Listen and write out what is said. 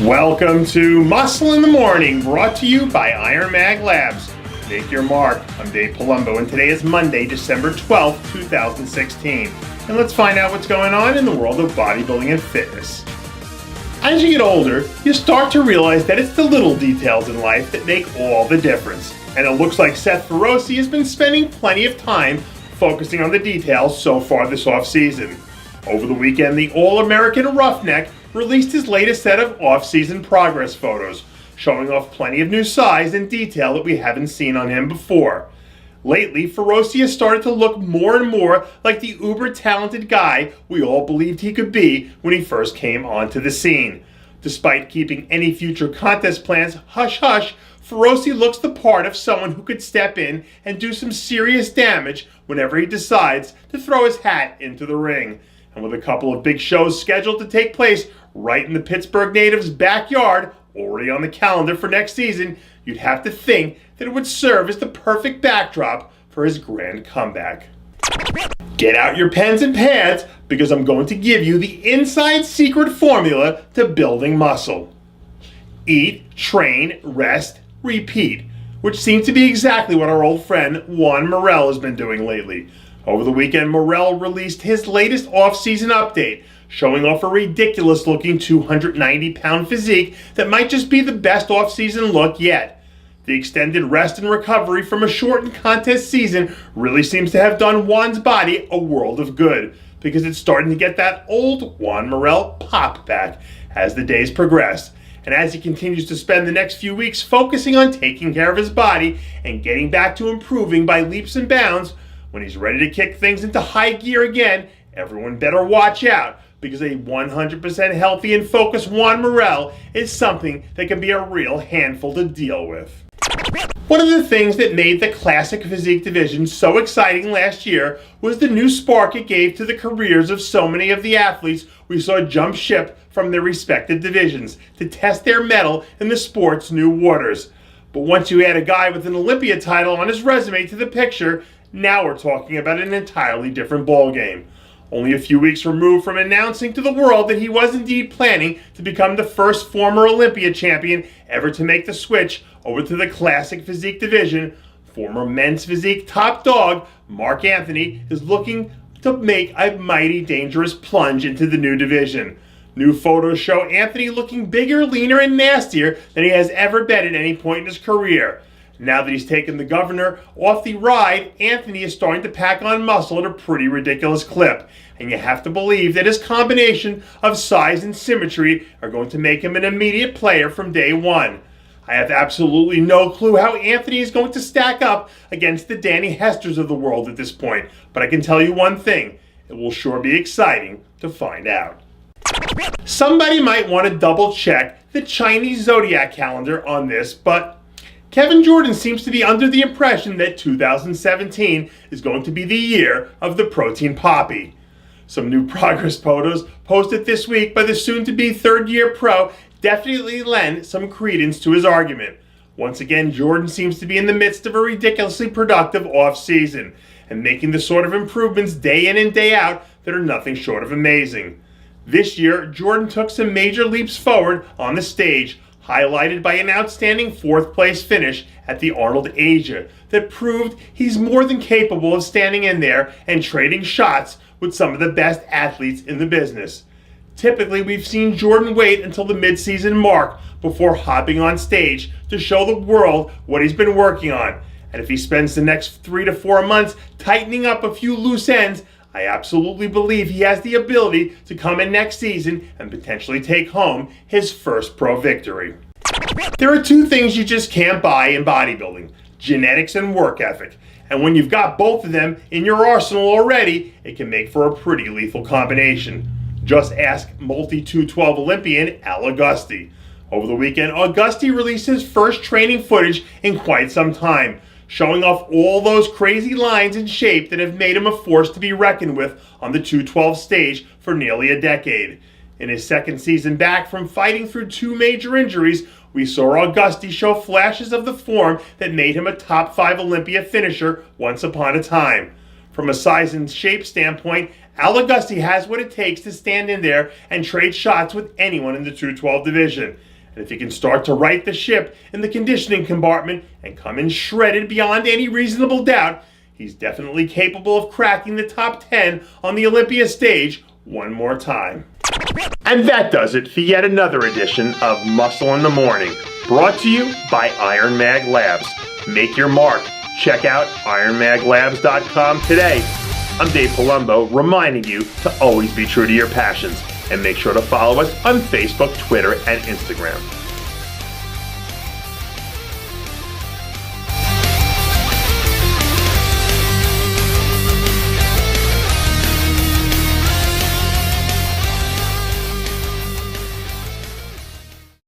Welcome to Muscle in the Morning, brought to you by IronMag Labs. Make your mark. I'm Dave Palumbo, and today is Monday, December 12th, 2016. And let's find out what's going on in the world of bodybuilding and fitness. As you get older, you start to realize that it's the little details in life that make all the difference. And it looks like Seth Feroce has been spending plenty of time focusing on the details so far this offseason. Over the weekend, the All-American Roughneck released his latest set of off-season progress photos, showing off plenty of new size and detail that we haven't seen on him before. Lately, Feroce has started to look more and more like the uber-talented guy we all believed he could be when he first came onto the scene. Despite keeping any future contest plans hush-hush, Feroce looks the part of someone who could step in and do some serious damage whenever he decides to throw his hat into the ring. And with a couple of big shows scheduled to take place right in the Pittsburgh native's backyard, already on the calendar for next season, you'd have to think that it would serve as the perfect backdrop for his grand comeback. Get out your pens and pads, because I'm going to give you the inside secret formula to building muscle. Eat, train, rest, repeat, which seems to be exactly what our old friend Juan Morel has been doing lately. Over the weekend, Morel released his latest off-season update, showing off a ridiculous-looking 290-pound physique that might just be the best off-season look yet. The extended rest and recovery from a shortened contest season really seems to have done Juan's body a world of good, because it's starting to get that old Juan Morel pop back as the days progress. And as he continues to spend the next few weeks focusing on taking care of his body and getting back to improving by leaps and bounds, when he's ready to kick things into high gear again, everyone better watch out, because a 100% healthy and focused Juan Morel is something that can be a real handful to deal with. One of the things that made the classic physique division so exciting last year was the new spark it gave to the careers of so many of the athletes we saw jump ship from their respective divisions to test their mettle in the sport's new waters. But once you add a guy with an Olympia title on his resume to the picture, now we're talking about an entirely different ballgame. Only a few weeks removed from announcing to the world that he was indeed planning to become the first former Olympia champion ever to make the switch over to the classic physique division, former men's physique top dog Marc is looking to make a mighty dangerous plunge into the new division. New photos show Anthony looking bigger, leaner, and nastier than he has ever been at any point in his career. Now that he's taken the governor off the ride, Anthony is starting to pack on muscle at a pretty ridiculous clip. And you have to believe that his combination of size and symmetry are going to make him an immediate player from day one. I have absolutely no clue how Anthony is going to stack up against the Danny Hesters of the world at this point. But I can tell you one thing, it will sure be exciting to find out. Somebody might want to double check the Chinese zodiac calendar on this, but Kevin Jordan seems to be under the impression that 2017 is going to be the year of the protein Papi. Some new progress photos posted this week by the soon-to-be third-year pro definitely lend some credence to his argument. Once again, Jordan seems to be in the midst of a ridiculously productive off-season and making the sort of improvements day in and day out that are nothing short of amazing. This year, Jordan took some major leaps forward on the stage, highlighted by an outstanding fourth-place finish at the Arnold Asia that proved he's more than capable of standing in there and trading shots with some of the best athletes in the business. Typically, we've seen Jordan wait until the mid-season mark before hopping on stage to show the world what he's been working on. And if he spends the next 3 to 4 months tightening up a few loose ends, I absolutely believe he has the ability to come in next season and potentially take home his first pro victory. There are two things you just can't buy in bodybuilding: genetics and work ethic. And when you've got both of them in your arsenal already, it can make for a pretty lethal combination. Just ask multi-212 Olympian Augusti. Over the weekend, Augusti released his first training footage in quite some time, showing off all those crazy lines and shape that have made him a force to be reckoned with on the 212 stage for nearly a decade. In his second season back from fighting through 2 major injuries, we saw Augusti show flashes of the form that made him a top 5 Olympia finisher once upon a time. From a size and shape standpoint, Augusti has what it takes to stand in there and trade shots with anyone in the 212 division. And if he can start to right the ship in the conditioning compartment and come in shredded beyond any reasonable doubt, he's definitely capable of cracking the top 10 on the Olympia stage one more time. And that does it for yet another edition of Muscle in the Morning, brought to you by IronMag Labs. Make your mark. Check out IronMagLabs.com today. I'm Dave Palumbo, reminding you to always be true to your passions, and make sure to follow us on Facebook, Twitter, and Instagram.